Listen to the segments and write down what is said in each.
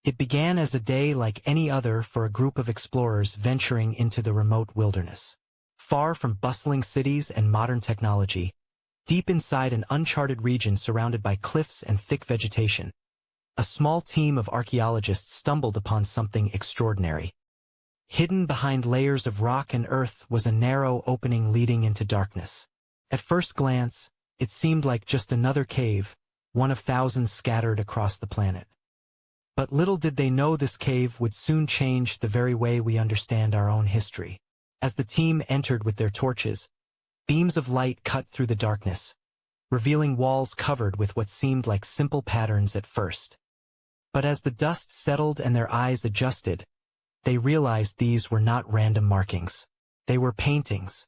It began as a day like any other for a group of explorers venturing into the remote wilderness. Far from bustling cities and modern technology, deep inside an uncharted region surrounded by cliffs and thick vegetation, a small team of archaeologists stumbled upon something extraordinary. Hidden behind layers of rock and earth was a narrow opening leading into darkness. At first glance, it seemed like just another cave, one of thousands scattered across the planet. But little did they know this cave would soon change the very way we understand our own history. As the team entered with their torches, beams of light cut through the darkness, revealing walls covered with what seemed like simple patterns at first. But as the dust settled and their eyes adjusted, they realized these were not random markings. They were paintings.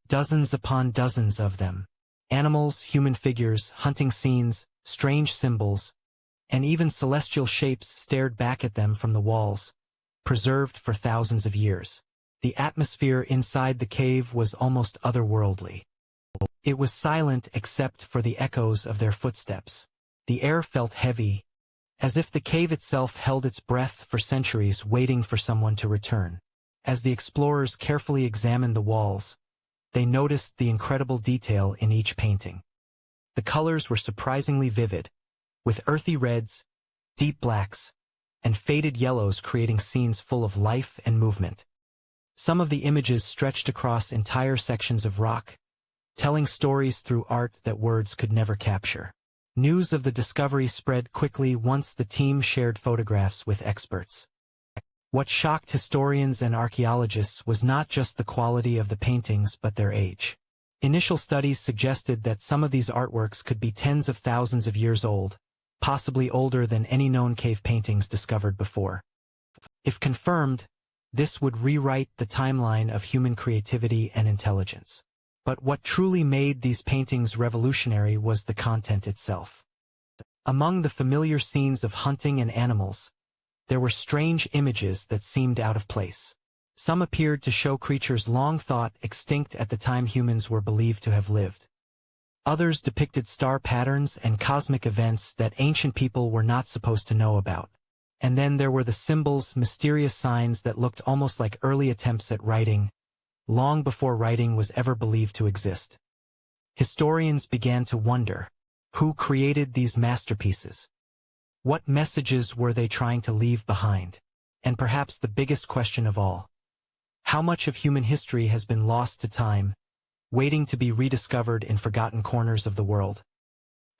Dozens upon dozens of them. Animals, human figures, hunting scenes, strange symbols, and even celestial shapes stared back at them from the walls, preserved for thousands of years. The atmosphere inside the cave was almost otherworldly. It was silent except for the echoes of their footsteps. The air felt heavy, as if the cave itself held its breath for centuries waiting for someone to return. As the explorers carefully examined the walls, they noticed the incredible detail in each painting. The colors were surprisingly vivid, with earthy reds, deep blacks, and faded yellows creating scenes full of life and movement. Some of the images stretched across entire sections of rock, telling stories through art that words could never capture. News of the discovery spread quickly once the team shared photographs with experts. What shocked historians and archaeologists was not just the quality of the paintings but their age. Initial studies suggested that some of these artworks could be tens of thousands of years old, possibly older than any known cave paintings discovered before. If confirmed, this would rewrite the timeline of human creativity and intelligence. But what truly made these paintings revolutionary was the content itself. Among the familiar scenes of hunting and animals, there were strange images that seemed out of place. Some appeared to show creatures long thought extinct at the time humans were believed to have lived. Others depicted star patterns and cosmic events that ancient people were not supposed to know about. And then there were the symbols, mysterious signs that looked almost like early attempts at writing, long before writing was ever believed to exist. Historians began to wonder, who created these masterpieces? What messages were they trying to leave behind? And perhaps the biggest question of all, how much of human history has been lost to time, waiting to be rediscovered in forgotten corners of the world?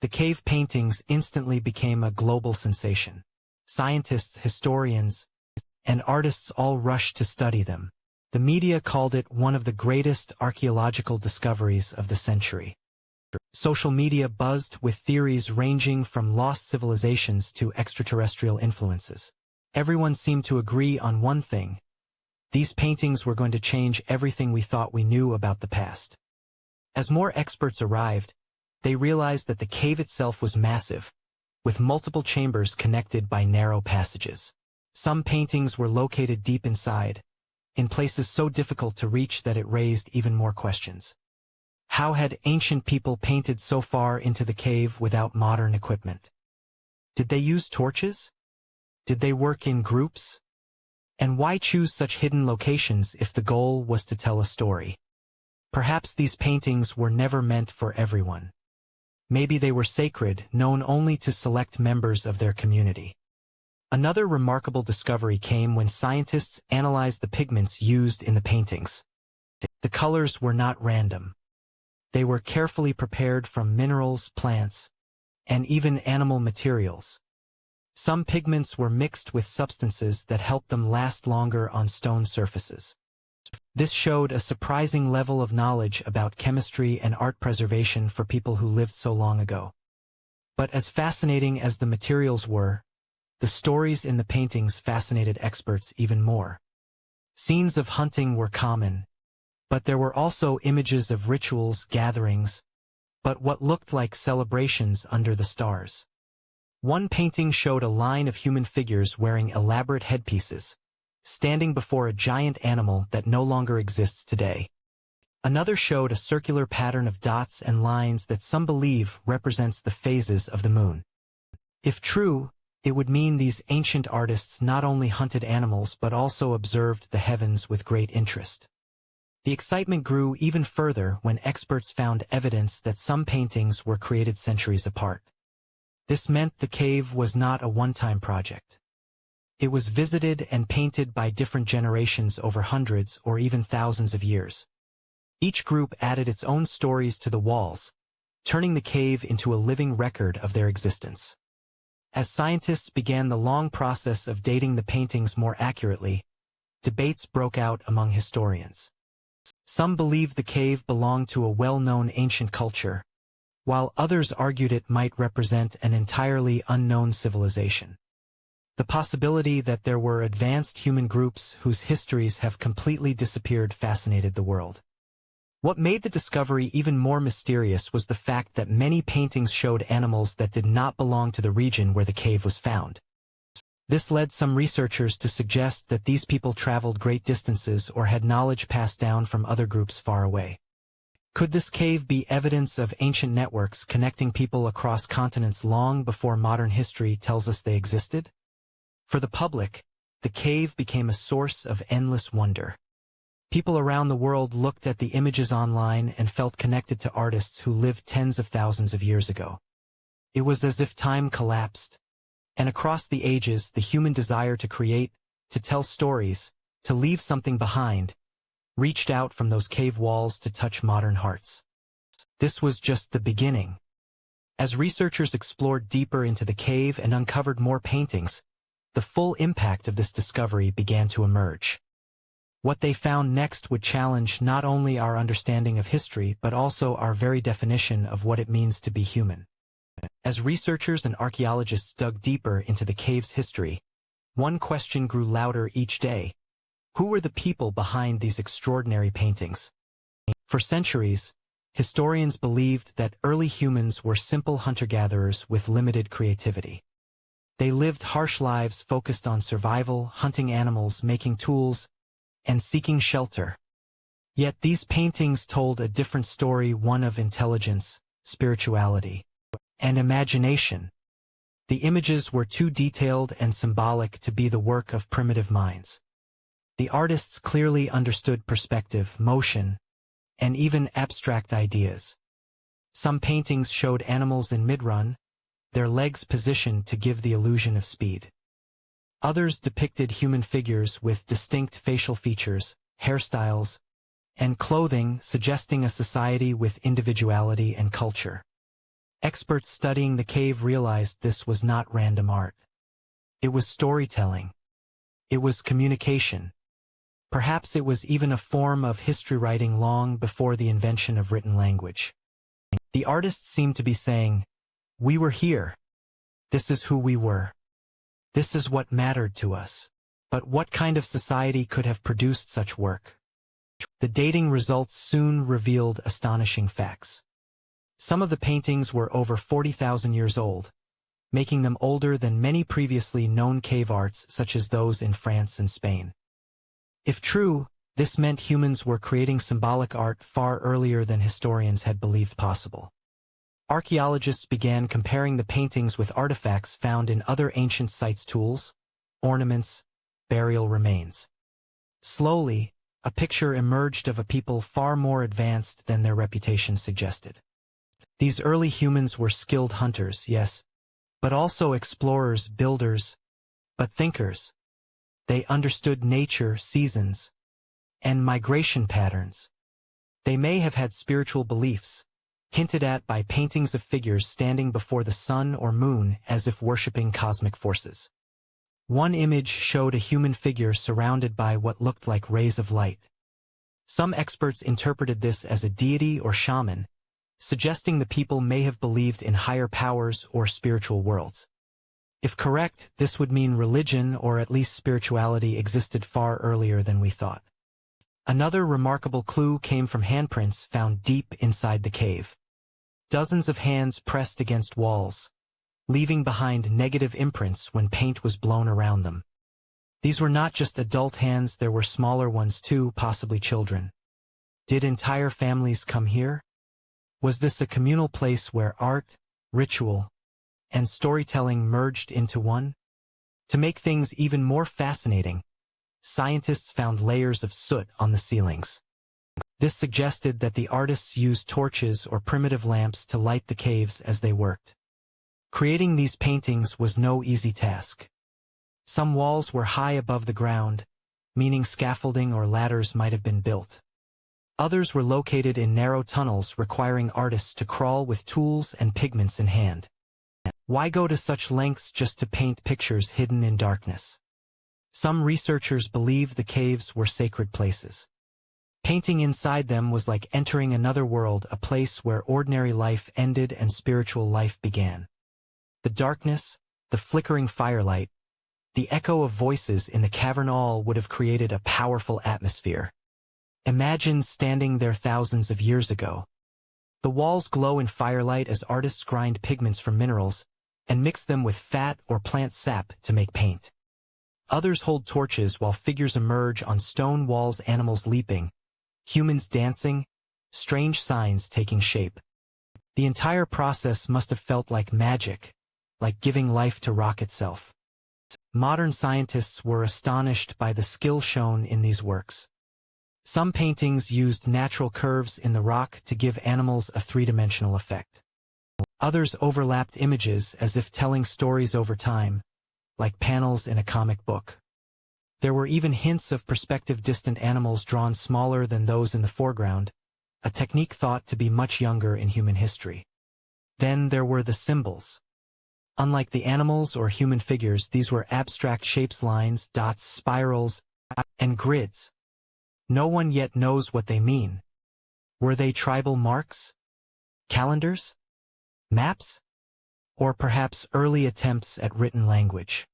The cave paintings instantly became a global sensation. Scientists, historians, and artists all rushed to study them. The media called it one of the greatest archaeological discoveries of the century. Social media buzzed with theories ranging from lost civilizations to extraterrestrial influences. Everyone seemed to agree on one thing: these paintings were going to change everything we thought we knew about the past. As more experts arrived, they realized that the cave itself was massive, with multiple chambers connected by narrow passages. Some paintings were located deep inside, in places so difficult to reach that it raised even more questions. How had ancient people painted so far into the cave without modern equipment? Did they use torches? Did they work in groups? And why choose such hidden locations if the goal was to tell a story? Perhaps these paintings were never meant for everyone. Maybe they were sacred, known only to select members of their community. Another remarkable discovery came when scientists analyzed the pigments used in the paintings. The colors were not random. They were carefully prepared from minerals, plants, and even animal materials. Some pigments were mixed with substances that helped them last longer on stone surfaces. This showed a surprising level of knowledge about chemistry and art preservation for people who lived so long ago. But as fascinating as the materials were, the stories in the paintings fascinated experts even more. Scenes of hunting were common, but there were also images of rituals, gatherings, but what looked like celebrations under the stars. One painting showed a line of human figures wearing elaborate headpieces, standing before a giant animal that no longer exists today. Another showed a circular pattern of dots and lines that some believe represents the phases of the moon. If true, It would mean these ancient artists not only hunted animals but also observed the heavens with great interest. The excitement grew even further when experts found evidence that some paintings were created centuries apart. This meant the cave was not a one-time project. It was visited and painted by different generations over hundreds or even thousands of years. Each group added its own stories to the walls, turning the cave into a living record of their existence. As scientists began the long process of dating the paintings more accurately, debates broke out among historians. Some believed the cave belonged to a well-known ancient culture, while others argued it might represent an entirely unknown civilization. The possibility that there were advanced human groups whose histories have completely disappeared fascinated the world. What made the discovery even more mysterious was the fact that many paintings showed animals that did not belong to the region where the cave was found. This led some researchers to suggest that these people traveled great distances or had knowledge passed down from other groups far away. Could this cave be evidence of ancient networks connecting people across continents long before modern history tells us they existed? For the public, the cave became a source of endless wonder. People around the world looked at the images online and felt connected to artists who lived tens of thousands of years ago. It was as if time collapsed, and across the ages the human desire to create, to tell stories, to leave something behind, reached out from those cave walls to touch modern hearts. This was just the beginning. As researchers explored deeper into the cave and uncovered more paintings, the full impact of this discovery began to emerge. What they found next would challenge not only our understanding of history but also our very definition of what it means to be human. As researchers and archaeologists dug deeper into the cave's history, one question grew louder each day. Who were the people behind these extraordinary paintings? For centuries, historians believed that early humans were simple hunter-gatherers with limited creativity. They lived harsh lives focused on survival, hunting animals, making tools, and seeking shelter. Yet these paintings told a different story, one of intelligence, spirituality, and imagination. The images were too detailed and symbolic to be the work of primitive minds. The artists clearly understood perspective, motion, and even abstract ideas. Some paintings showed animals in mid-run, their legs positioned to give the illusion of speed. Others depicted human figures with distinct facial features, hairstyles, and clothing suggesting a society with individuality and culture. Experts studying the cave realized this was not random art. It was storytelling. It was communication. Perhaps it was even a form of history writing long before the invention of written language. The artists seemed to be saying, "We were here. This is who we were. This is what mattered to us." But what kind of society could have produced such work? The dating results soon revealed astonishing facts. Some of the paintings were over 40,000 years old, making them older than many previously known cave arts such as those in France and Spain. If true, this meant humans were creating symbolic art far earlier than historians had believed possible. Archaeologists began comparing the paintings with artifacts found in other ancient sites, tools, ornaments, burial remains. Slowly, a picture emerged of a people far more advanced than their reputation suggested. These early humans were skilled hunters, yes, but also explorers, builders, but thinkers. They understood nature, seasons, and migration patterns. They may have had spiritual beliefs, hinted at by paintings of figures standing before the sun or moon as if worshipping cosmic forces. One image showed a human figure surrounded by what looked like rays of light. Some experts interpreted this as a deity or shaman, suggesting the people may have believed in higher powers or spiritual worlds. If correct, this would mean religion or at least spirituality existed far earlier than we thought. Another remarkable clue came from handprints found deep inside the cave. Dozens of hands pressed against walls, leaving behind negative imprints when paint was blown around them. These were not just adult hands, there were smaller ones too, possibly children. Did entire families come here? Was this a communal place where art, ritual, and storytelling merged into one? To make things even more fascinating, scientists found layers of soot on the ceilings. This suggested that the artists used torches or primitive lamps to light the caves as they worked. Creating these paintings was no easy task. Some walls were high above the ground, meaning scaffolding or ladders might have been built. Others were located in narrow tunnels requiring artists to crawl with tools and pigments in hand. Why go to such lengths just to paint pictures hidden in darkness? Some researchers believe the caves were sacred places. Painting inside them was like entering another world, a place where ordinary life ended and spiritual life began. The darkness, the flickering firelight, the echo of voices in the cavern all would have created a powerful atmosphere. Imagine standing there thousands of years ago. The walls glow in firelight as artists grind pigments from minerals and mix them with fat or plant sap to make paint. Others hold torches while figures emerge on stone walls, animals leaping, humans dancing, strange signs taking shape. The entire process must have felt like magic, like giving life to rock itself. Modern scientists were astonished by the skill shown in these works. Some paintings used natural curves in the rock to give animals a three-dimensional effect. Others overlapped images as if telling stories over time, like panels in a comic book. There were even hints of perspective, distant animals drawn smaller than those in the foreground, a technique thought to be much younger in human history. Then there were the symbols. Unlike the animals or human figures, these were abstract shapes, lines, dots, spirals, and grids. No one yet knows what they mean. Were they tribal marks? Calendars? Maps? Or perhaps early attempts at written language?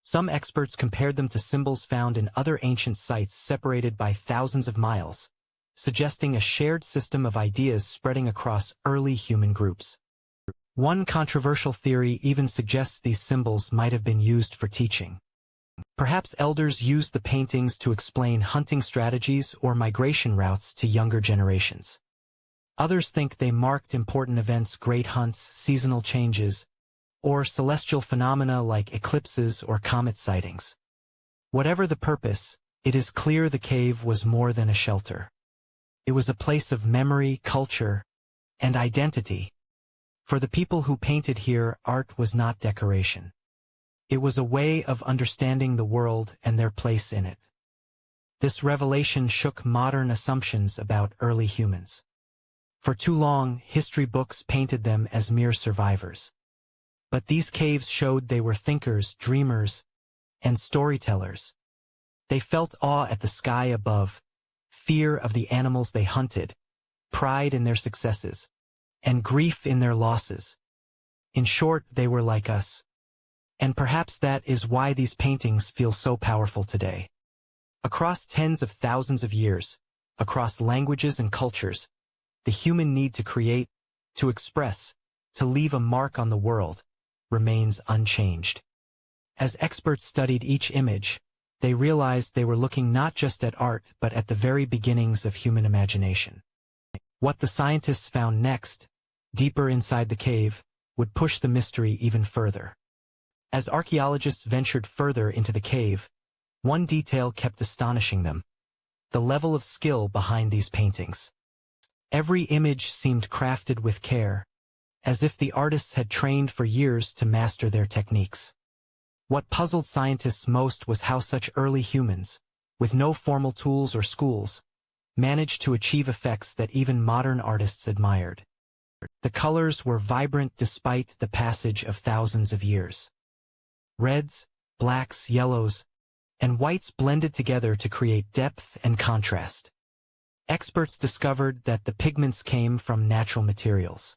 Some experts compared them to symbols found in other ancient sites separated by thousands of miles, suggesting a shared system of ideas spreading across early human groups. One controversial theory even suggests these symbols might have been used for teaching. Perhaps elders used the paintings to explain hunting strategies or migration routes to younger generations. Others think they marked important events, great hunts, seasonal changes, or celestial phenomena like eclipses or comet sightings. Whatever the purpose, it is clear the cave was more than a shelter. It was a place of memory, culture, and identity. For the people who painted here, art was not decoration. It was a way of understanding the world and their place in it. This revelation shook modern assumptions about early humans. For too long, history books painted them as mere survivors. But these caves showed they were thinkers, dreamers, and storytellers. They felt awe at the sky above, fear of the animals they hunted, pride in their successes, and grief in their losses. In short, they were like us. And perhaps that is why these paintings feel so powerful today. Across tens of thousands of years, across languages and cultures, the human need to create, to express, to leave a mark on the world, remains unchanged. As experts studied each image, they realized they were looking not just at art but at the very beginnings of human imagination. What the scientists found next, deeper inside the cave, would push the mystery even further. As archaeologists ventured further into the cave, one detail kept astonishing them: the level of skill behind these paintings. Every image seemed crafted with care, as if the artists had trained for years to master their techniques. What puzzled scientists most was how such early humans, with no formal tools or schools, managed to achieve effects that even modern artists admired. The colors were vibrant despite the passage of thousands of years. Reds, blacks, yellows, and whites blended together to create depth and contrast. Experts discovered that the pigments came from natural materials.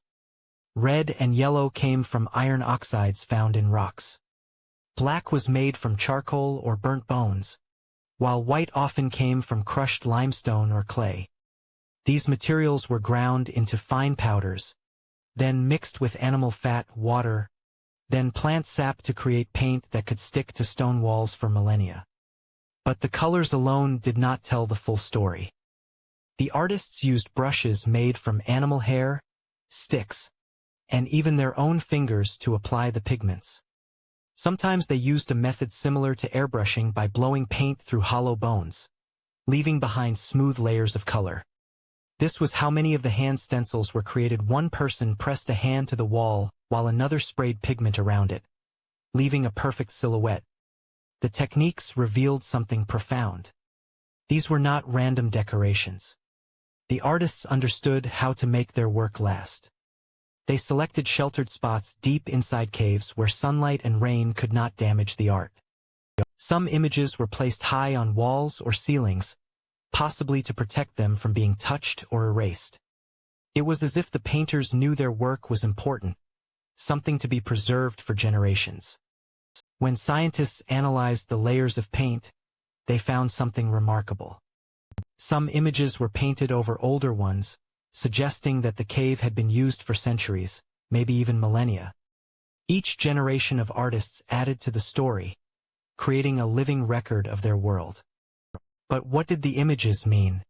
Red and yellow came from iron oxides found in rocks. Black was made from charcoal or burnt bones, while white often came from crushed limestone or clay. These materials were ground into fine powders, then mixed with animal fat, water, then plant sap to create paint that could stick to stone walls for millennia. But the colors alone did not tell the full story. The artists used brushes made from animal hair, sticks, and even their own fingers to apply the pigments. Sometimes they used a method similar to airbrushing by blowing paint through hollow bones, leaving behind smooth layers of color. This was how many of the hand stencils were created. One person pressed a hand to the wall while another sprayed pigment around it, leaving a perfect silhouette. The techniques revealed something profound. These were not random decorations. The artists understood how to make their work last. They selected sheltered spots deep inside caves where sunlight and rain could not damage the art. Some images were placed high on walls or ceilings, possibly to protect them from being touched or erased. It was as if the painters knew their work was important, something to be preserved for generations. When scientists analyzed the layers of paint, they found something remarkable. Some images were painted over older ones, suggesting that the cave had been used for centuries, maybe even millennia. Each generation of artists added to the story, creating a living record of their world. But what did the images mean?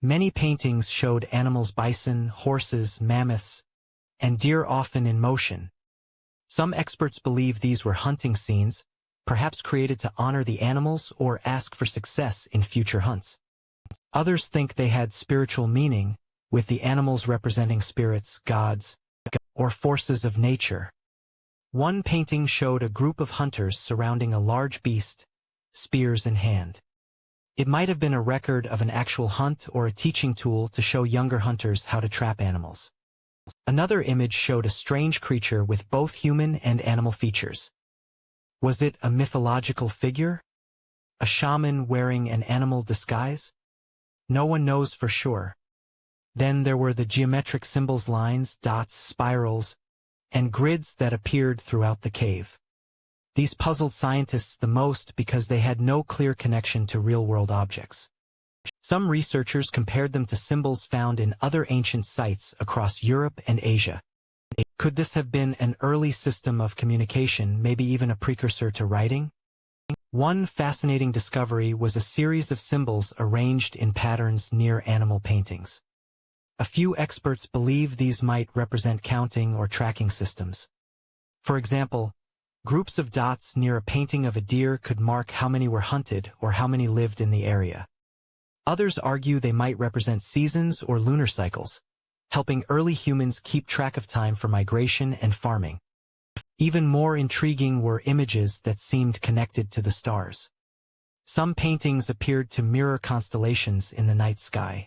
Many paintings showed animals: bison, horses, mammoths, and deer, often in motion. Some experts believe these were hunting scenes, perhaps created to honor the animals or ask for success in future hunts. Others think they had spiritual meaning, with the animals representing spirits, gods, or forces of nature. One painting showed a group of hunters surrounding a large beast, spears in hand. It might have been a record of an actual hunt or a teaching tool to show younger hunters how to trap animals. Another image showed a strange creature with both human and animal features. Was it a mythological figure? A shaman wearing an animal disguise? No one knows for sure. Then there were the geometric symbols: lines, dots, spirals, and grids that appeared throughout the cave. These puzzled scientists the most because they had no clear connection to real-world objects. Some researchers compared them to symbols found in other ancient sites across Europe and Asia. Could this have been an early system of communication, maybe even a precursor to writing? One fascinating discovery was a series of symbols arranged in patterns near animal paintings. A few experts believe these might represent counting or tracking systems. For example, groups of dots near a painting of a deer could mark how many were hunted or how many lived in the area. Others argue they might represent seasons or lunar cycles, helping early humans keep track of time for migration and farming. Even more intriguing were images that seemed connected to the stars. Some paintings appeared to mirror constellations in the night sky.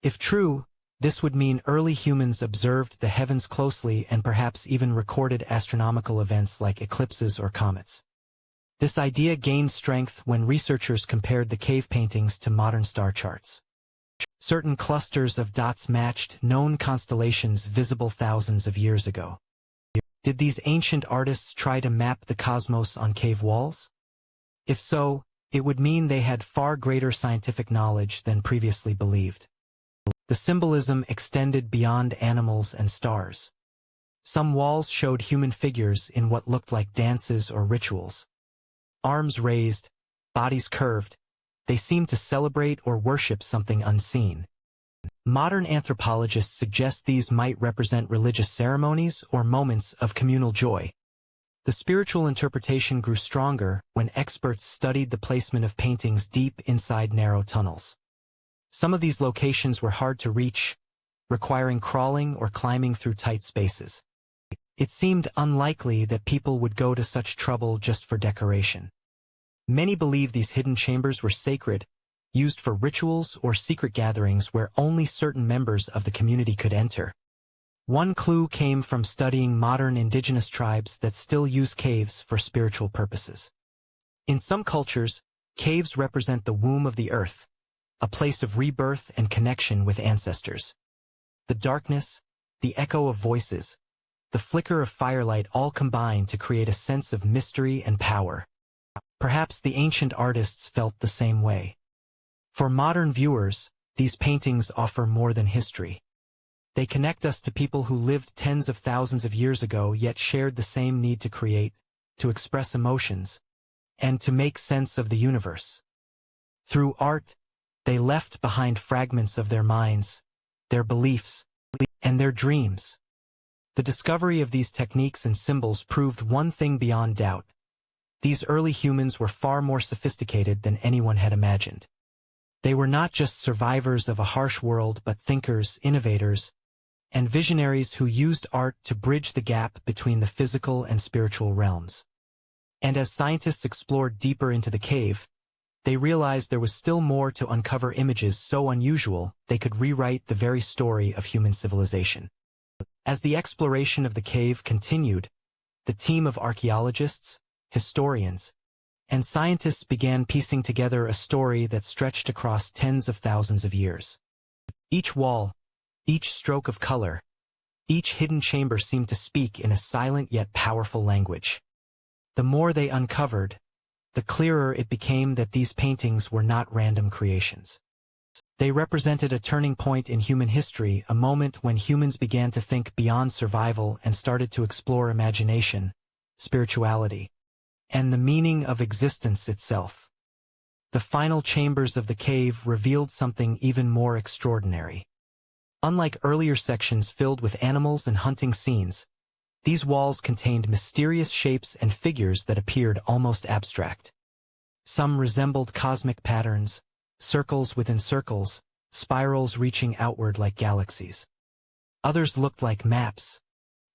If true, this would mean early humans observed the heavens closely and perhaps even recorded astronomical events like eclipses or comets. This idea gained strength when researchers compared the cave paintings to modern star charts. Certain clusters of dots matched known constellations visible thousands of years ago. Did these ancient artists try to map the cosmos on cave walls? If so, it would mean they had far greater scientific knowledge than previously believed. The symbolism extended beyond animals and stars. Some walls showed human figures in what looked like dances or rituals. Arms raised, bodies curved, they seemed to celebrate or worship something unseen. Modern anthropologists suggest these might represent religious ceremonies or moments of communal joy. The spiritual interpretation grew stronger when experts studied the placement of paintings deep inside narrow tunnels. Some of these locations were hard to reach, requiring crawling or climbing through tight spaces. It seemed unlikely that people would go to such trouble just for decoration. Many believe these hidden chambers were sacred, used for rituals or secret gatherings where only certain members of the community could enter. One clue came from studying modern indigenous tribes that still use caves for spiritual purposes. In some cultures, caves represent the womb of the earth, a place of rebirth and connection with ancestors. The darkness, the echo of voices, the flicker of firelight all combine to create a sense of mystery and power. Perhaps the ancient artists felt the same way. For modern viewers, these paintings offer more than history. They connect us to people who lived tens of thousands of years ago yet shared the same need to create, to express emotions, and to make sense of the universe. Through art, they left behind fragments of their minds, their beliefs, and their dreams. The discovery of these techniques and symbols proved one thing beyond doubt. These early humans were far more sophisticated than anyone had imagined. They were not just survivors of a harsh world but thinkers, innovators, and visionaries who used art to bridge the gap between the physical and spiritual realms. And as scientists explored deeper into the cave, they realized there was still more to uncover, images so unusual they could rewrite the very story of human civilization. As the exploration of the cave continued, the team of archaeologists, historians, and scientists began piecing together a story that stretched across tens of thousands of years. Each wall, each stroke of color, each hidden chamber seemed to speak in a silent yet powerful language. The more they uncovered, the clearer it became that these paintings were not random creations. They represented a turning point in human history, a moment when humans began to think beyond survival and started to explore imagination, spirituality, and the meaning of existence itself. The final chambers of the cave revealed something even more extraordinary. Unlike earlier sections filled with animals and hunting scenes, these walls contained mysterious shapes and figures that appeared almost abstract. Some resembled cosmic patterns, circles within circles, spirals reaching outward like galaxies. Others looked like maps,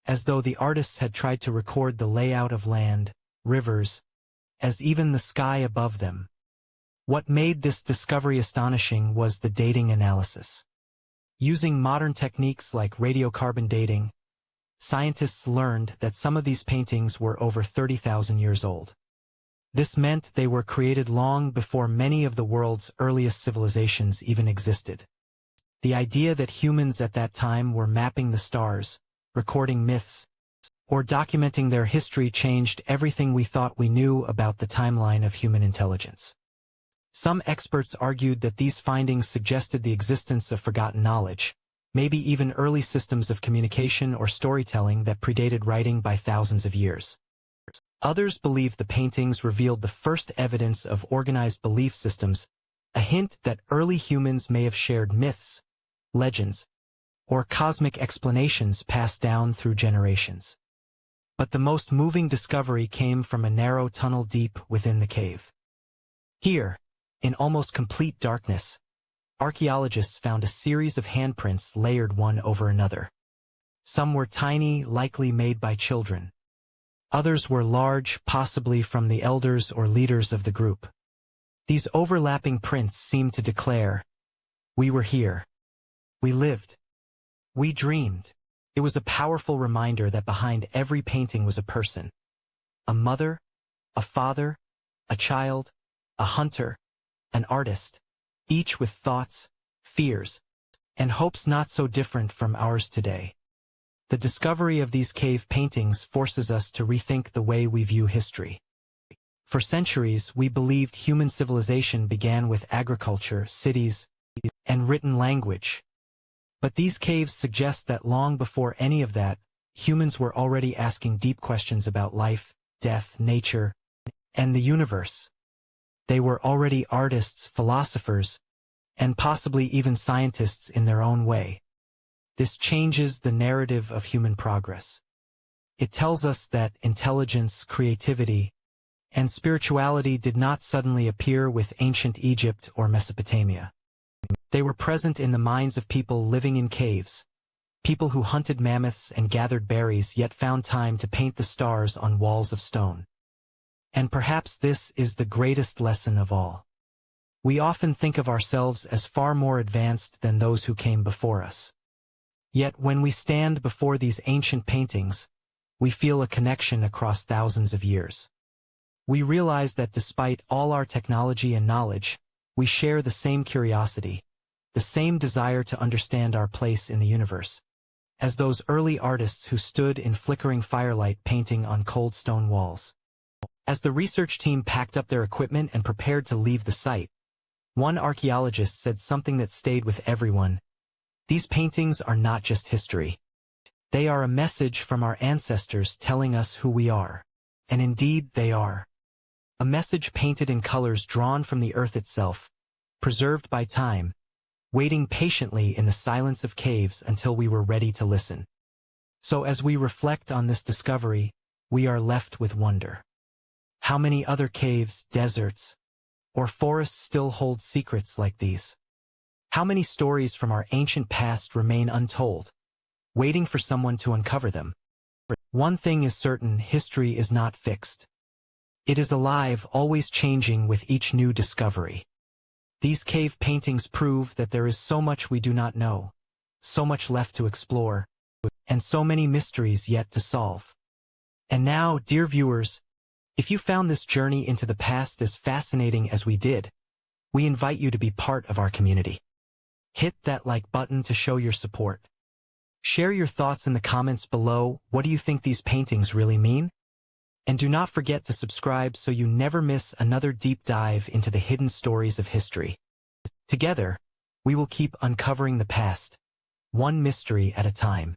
as though the artists had tried to record the layout of land, rivers, as even the sky above them. What made this discovery astonishing was the dating analysis. Using modern techniques like radiocarbon dating, scientists learned that some of these paintings were over 30,000 years old. This meant they were created long before many of the world's earliest civilizations even existed. The idea that humans at that time were mapping the stars, recording myths, or documenting their history changed everything we thought we knew about the timeline of human intelligence. Some experts argued that these findings suggested the existence of forgotten knowledge, maybe even early systems of communication or storytelling that predated writing by thousands of years. Others believed the paintings revealed the first evidence of organized belief systems, a hint that early humans may have shared myths, legends, or cosmic explanations passed down through generations. But the most moving discovery came from a narrow tunnel deep within the cave. Here, in almost complete darkness, archaeologists found a series of handprints layered one over another. Some were tiny, likely made by children. Others were large, possibly from the elders or leaders of the group. These overlapping prints seemed to declare, "We were here. We lived. We dreamed." It was a powerful reminder that behind every painting was a person. A mother, a father, a child, a hunter, an artist, each with thoughts, fears, and hopes not so different from ours today. The discovery of these cave paintings forces us to rethink the way we view history. For centuries, we believed human civilization began with agriculture, cities, and written language. But these caves suggest that long before any of that, humans were already asking deep questions about life, death, nature, and the universe. They were already artists, philosophers, and possibly even scientists in their own way. This changes the narrative of human progress. It tells us that intelligence, creativity, and spirituality did not suddenly appear with ancient Egypt or Mesopotamia. They were present in the minds of people living in caves, people who hunted mammoths and gathered berries yet found time to paint the stars on walls of stone. And perhaps this is the greatest lesson of all. We often think of ourselves as far more advanced than those who came before us. Yet when we stand before these ancient paintings, we feel a connection across thousands of years. We realize that despite all our technology and knowledge, we share the same curiosity, the same desire to understand our place in the universe, as those early artists who stood in flickering firelight painting on cold stone walls. As the research team packed up their equipment and prepared to leave the site, one archaeologist said something that stayed with everyone. "These paintings are not just history. They are a message from our ancestors telling us who we are." And indeed they are. A message painted in colors drawn from the earth itself, preserved by time, waiting patiently in the silence of caves until we were ready to listen. So as we reflect on this discovery, we are left with wonder. How many other caves, deserts, or forests still hold secrets like these? How many stories from our ancient past remain untold, waiting for someone to uncover them? One thing is certain: history is not fixed. It is alive, always changing with each new discovery. These cave paintings prove that there is so much we do not know, so much left to explore, and so many mysteries yet to solve. And now, dear viewers, if you found this journey into the past as fascinating as we did, we invite you to be part of our community. Hit that like button to show your support. Share your thoughts in the comments below. What do you think these paintings really mean? And do not forget to subscribe so you never miss another deep dive into the hidden stories of history. Together, we will keep uncovering the past, one mystery at a time.